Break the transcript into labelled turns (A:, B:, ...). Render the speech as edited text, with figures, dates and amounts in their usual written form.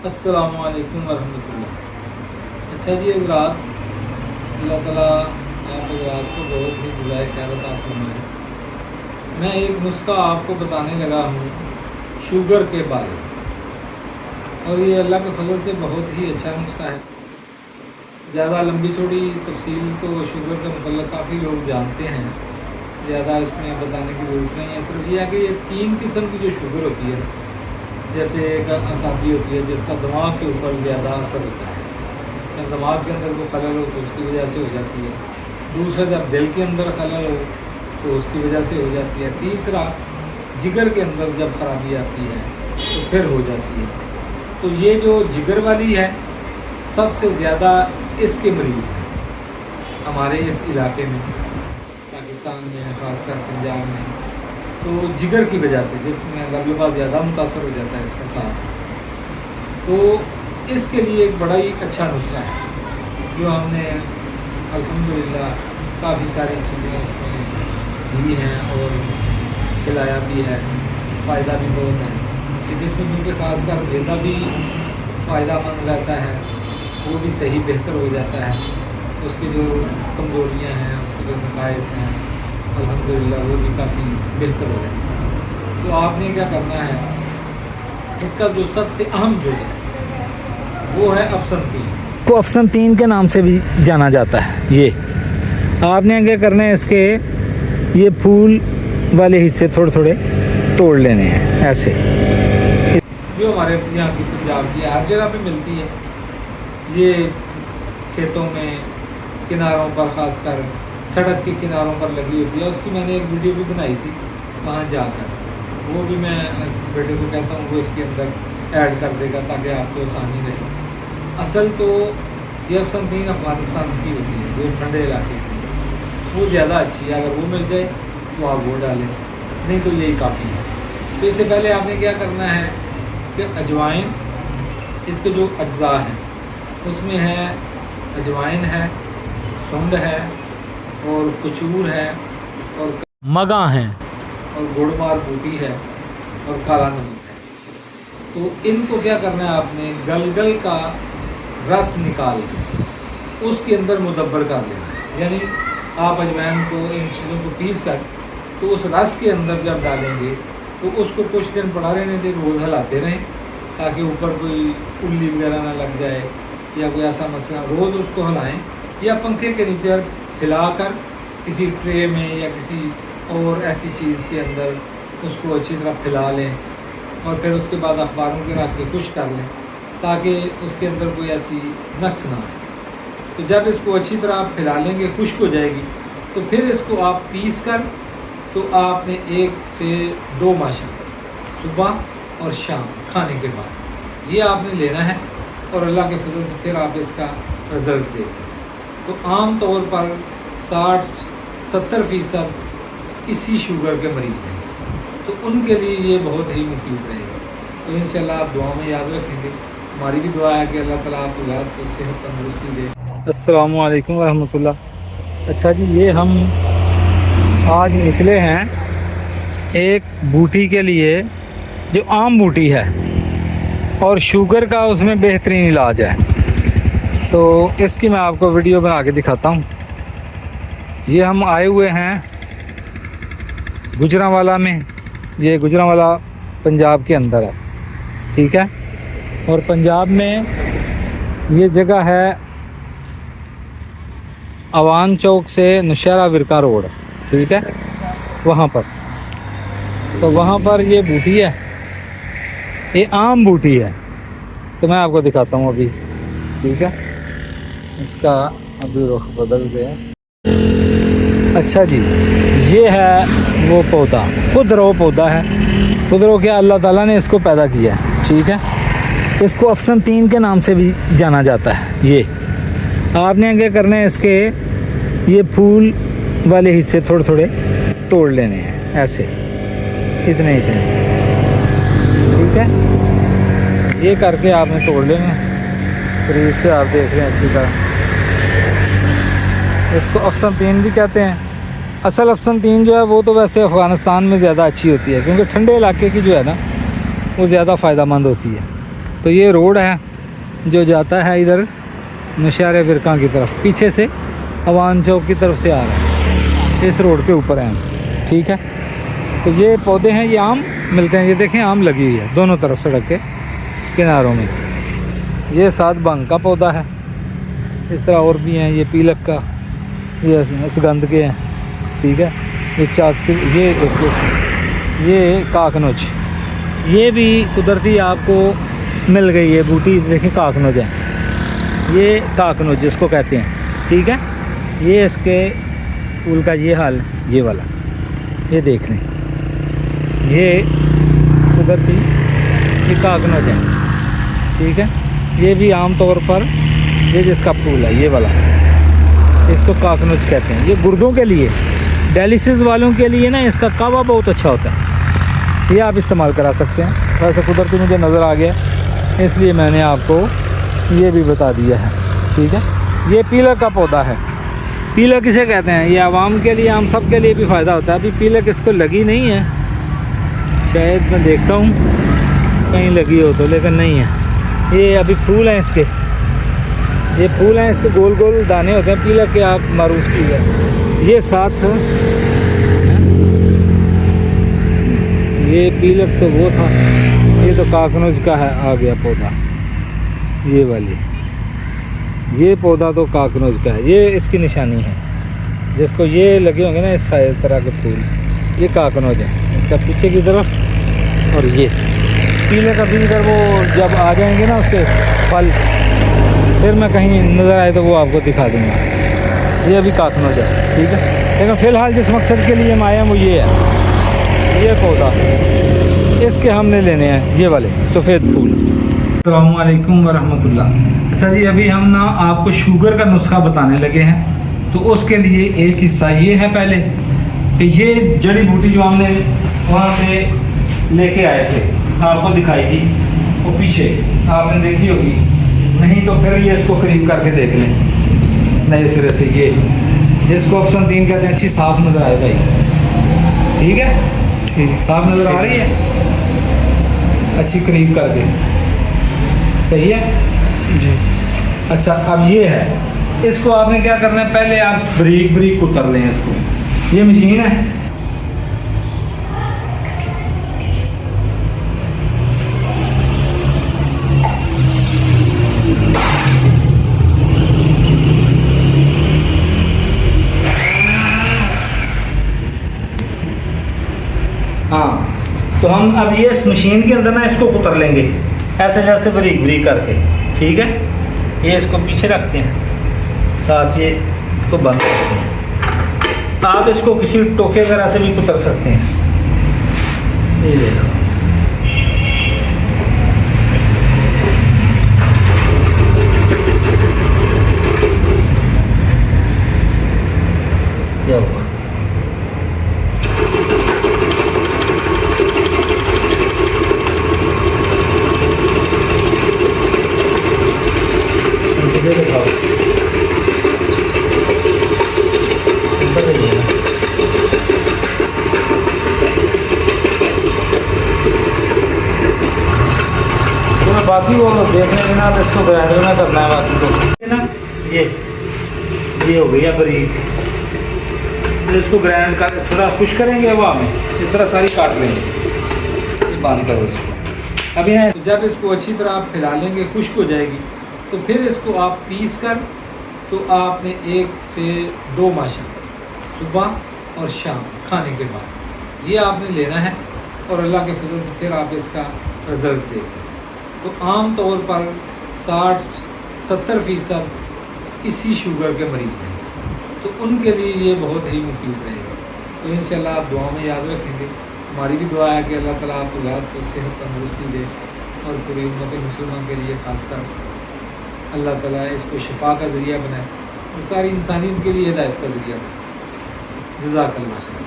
A: अस्सलामुअलैकुम वरहमतुल्लाह। अच्छा जी हज़रात, अल्लाह ताला आप हज़रात को बहुत ही जज़ाए खैर अता फरमाए। मैं एक नुस्खा आपको बताने लगा हूँ शुगर के बारे में, और ये अल्लाह के फजल से बहुत ही अच्छा नुस्खा है। ज़्यादा लंबी चौड़ी तफसील तो शुगर के मतलब काफ़ी लोग जानते हैं, ज़्यादा इसमें बताने की ज़रूरत नहीं है। सिर्फ ये है कि ये 3 किस्म की जो शुगर होती है, जैसे एक असाबी होती है जिसका दिमाग के ऊपर ज़्यादा असर होता है, जब दिमाग के अंदर कोई खलल हो तो उसकी वजह से हो जाती है। दूसरा, जब दिल के अंदर खलल हो तो उसकी वजह से हो जाती है। तीसरा, जिगर के अंदर जब खराबी आती है तो फिर हो जाती है। तो ये जो जिगर वाली है, सबसे ज़्यादा इसके मरीज़ हैं हमारे इस इलाके में, पाकिस्तान में, ख़ासकर पंजाब में। तो जिगर की वजह से जिसमें लबलबा ज़्यादा मुतासर हो जाता है इसके साथ, तो इसके लिए एक बड़ा ही अच्छा नुस्खा है जो हमने अल्हम्दुलिल्लाह काफ़ी सारी चीज़ें उसमें दी हैं और खिलाया भी है। फ़ायदा भी बहुत है कि जिसमें क्योंकि ख़ासकर मैदा भी फ़ायदामंद रहता है, वो भी सही बेहतर हो जाता है। उसकी जो कमज़ोरियाँ हैं, उसके जो नकाइस हैं, अल्हम्दुलिल्लाह वो भी काफ़ी बेहतर हो जाए। तो आपने क्या करना है, इसका जो सबसे अहम जुज़ है वो है अफसन-3।
B: को अफसन-3 के नाम से भी जाना जाता है। ये आपने क्या करना है, इसके ये फूल वाले हिस्से थोड़े थोड़े तोड़ लेने हैं ऐसे।
A: जो हमारे यहाँ की पंजाब की हर जगह पे मिलती है, ये खेतों में किनारों पर, ख़ासकर सड़क के किनारों पर लगी होती है। उसकी मैंने एक वीडियो भी बनाई थी वहाँ जाकर, वो भी मैं बेटे को कहता हूँ वो इसके अंदर ऐड कर देगा ताकि आपको आसानी रहे। असल तो ये अफसन-3 अफ़गानिस्तान की होती है, जो ठंडे इलाके की है, वो ज़्यादा अच्छी है। अगर वो मिल जाए तो आप वो डालें, नहीं तो यही काफ़ी है। तो इससे पहले आपने क्या करना है कि अजवाइन, इसके जो अज्जा हैं उसमें है अजवाइन है, सुंड है, और कचूर है, और
B: मगा हैं,
A: और गुड़मार बूटी है, और काला नमक है। तो इनको क्या करना है, आपने गलगल का रस निकाल के उसके अंदर मुदब्बर कर लेना है। यानी आप अजवाइन को, इन चीज़ों को पीस कर तो उस रस के अंदर जब डालेंगे तो उसको कुछ दिन पड़ा रहने दें, रोज़ हिलाते रहें ताकि ऊपर कोई उल्ली वगैरह ना लग जाए या कोई ऐसा मसला। रोज़ उसको हिलाएं या पंखे के नीचे हिलाकर किसी ट्रे में या किसी और ऐसी चीज़ के अंदर उसको अच्छी तरह फैला लें, और फिर उसके बाद अखबारों के रख के खुश कर लें ताकि उसके अंदर कोई ऐसी नक्स ना आए। तो जब इसको अच्छी तरह आप फैला लेंगे, खुश्क हो जाएगी, तो फिर इसको आप पीस कर, तो आपने 1 से 2 माशा सुबह और शाम खाने के बाद ये आपने लेना है, और अल्लाह के फजल से फिर आप इसका रिज़ल्ट देखें। तो आम तौर पर 60-70% इसी शुगर के मरीज़ हैं, तो उनके लिए ये बहुत ही मुफीद रहेगा। तो इंशाल्लाह आप दुआ में याद रखेंगे। हमारी भी दुआ है कि अल्लाह ताला आपको याद को सेहत तंदुरुस्ती दे।
B: अस्सलामु अलैकुम वरहमतुल्लाह। अच्छा जी, ये हम आज निकले हैं एक बूटी के लिए जो आम बूटी है और शुगर का उसमें बेहतरीन इलाज है। तो इसकी मैं आपको वीडियो बना के दिखाता हूँ। ये हम आए हुए हैं गुजरांवाला में। ये गुजरांवाला पंजाब के अंदर है, ठीक है। और पंजाब में ये जगह है अवान चौक से नौशहरा विरका रोड, ठीक है, वहाँ पर। तो वहाँ पर ये बूटी है, ये आम बूटी है। तो मैं आपको दिखाता हूँ अभी, ठीक है। इसका अभी रुख बदल गया। अच्छा जी, ये है वो पौधा, खुदरो पौधा है, खुदरो क्या अल्लाह ताला ने इसको पैदा किया है, ठीक है। इसको अफसन-3 के नाम से भी जाना जाता है। ये आपने क्या करना है, इसके ये फूल वाले हिस्से थोड़े थोड़े तोड़ लेने हैं ऐसे, इतने इतने, ठीक है। ये करके आपने तोड़ लेने हैं। करीब से आप देख रहे हैं अच्छी तरह। इसको अफसन-3 भी कहते हैं। असल अफसन-3 जो है वो तो वैसे अफ़गानिस्तान में ज़्यादा अच्छी होती है, क्योंकि ठंडे इलाके की जो है ना वो ज़्यादा फ़ायदेमंद होती है। तो ये रोड है जो जाता है इधर नौशहरा विरका की तरफ, पीछे से अवान चौक की तरफ से आ रहा है, इस रोड के ऊपर है हम, ठीक है। तो ये पौधे हैं, ये आम मिलते हैं, ये देखें आम लगी हुई है दोनों तरफ सड़क के किनारों में। ये सात भंग का पौधा है, इस तरह और भी हैं, ये पीलक का, ये असगंध के हैं, ठीक है। ये चाक से ये काकनोच, ये भी कुदरती आपको मिल गई है बूटी, देखें काकनोच है, ये काकनोच जिसको कहते हैं, ठीक है। ये इसके फूल का ये हाल, ये वाला, ये देख लें, ये कुदरती ये काकनोच है, ठीक है। ये भी आम तौर पर ये जिसका फूल है ये वाला, इसको काकनोच कहते हैं। ये गुर्दों के लिए, डायलिसिस वालों के लिए ना इसका कावा बहुत अच्छा होता है, ये आप इस्तेमाल करा सकते हैं। वैसे कुदरती मुझे नज़र आ गया इसलिए मैंने आपको ये भी बता दिया है, ठीक है। ये पीलक का पौधा है, पीलक किसे कहते हैं, ये आवाम के लिए, हम सब के लिए भी फ़ायदा होता है। अभी पीलक इसको लगी नहीं है, शायद मैं देखता हूँ कहीं लगी हो तो, लेकिन नहीं है। ये अभी फूल हैं इसके, ये फूल हैं इसके, गोल गोल दाने होते हैं, पीलक के आप मारूफ चीज़ है। ये साथ ये पीलक तो वो था, ये तो काकनोज का है, आ गया पौधा, ये वाली, ये पौधा तो काकनोज का है, ये इसकी निशानी है। जिसको ये लगे होंगे ना इस तरह के फूल, ये काकनोज है, इसका पीछे की तरफ। और ये पीले का भी इधर वो जब आ जाएंगे ना उसके फल, फिर मैं कहीं नज़र आए तो वो आपको दिखा दूँगा। ये अभी काकनोज है, ठीक है। लेकिन फ़िलहाल जिस मकसद के लिए हम आए हैं वो ये है, ये पौधा, इसके हमने लेने हैं ये वाले सफ़ेद फूल। अस्सलामु अलैकुम वरहमतुल्लाह। अच्छा जी, अभी हम ना आपको शुगर का नुस्खा बताने लगे हैं, तो उसके लिए एक हिस्सा ये है पहले कि ये जड़ी बूटी जो हमने वहाँ से लेके आए थे, आपको दिखाई थी वो पीछे, आपने देखी होगी, नहीं तो फिर ये इसको करीब करके देख लें नए सिरे से। ये जिसको ऑप्शन 3 कहते हैं, अच्छी साफ नज़र आए भाई, ठीक है, ठीक, साफ नज़र आ रही है, अच्छी करीब करके, सही है जी। अच्छा, अब ये है, इसको आपने क्या करना है, पहले आप बारीक बारीक उतर लें इसको, ये मशीन है, हाँ। तो हम अब ये इस मशीन के अंदर ना इसको कुतर लेंगे ऐसे जैसे बारीक बारीक करके, ठीक है। ये इसको पीछे रखते हैं, साथ ये इसको बंद करते हैं। आप इसको किसी टोके वगैरह से भी कुतर सकते हैं, ये ले लो। क्या हुआ, दिखाओ, तो बाकी वो देखने के ना इसको ग्राइंडर में करना है, बाकी तो ना ये हो गया बारीक। तो इसको ग्राइंड कर थोड़ा खुश करेंगे हवा में, इस तरह सारी काट लेंगे, ये बांध करो इसको। अब यहाँ जब इसको अच्छी तरह आप फैला लेंगे, खुश्क हो जाएगी, तो फिर इसको आप पीस कर, तो आपने 1 से 2 माशा सुबह और शाम खाने के बाद ये आपने लेना है, और अल्लाह के फजल से फिर आप इसका रिज़ल्ट देखें। तो आम तौर पर 60-70% इसी शुगर के मरीज़ हैं, तो उनके लिए ये बहुत ही मुफीद रहेगा। तो इंशाल्लाह आप दुआ में याद रखेंगे। हमारी भी दुआ है कि अल्लाह ताला आप औलाद को सेहत तंदुरुस्ती दे, और पूरी उम्मत मुसलमान के लिए खासकर अल्लाह ताला इसको शिफा का ज़रिया बनाए, और सारी इंसानियत के लिए हिदायत का ज़रिया बनाए। जज़ाकल्लाह खैर।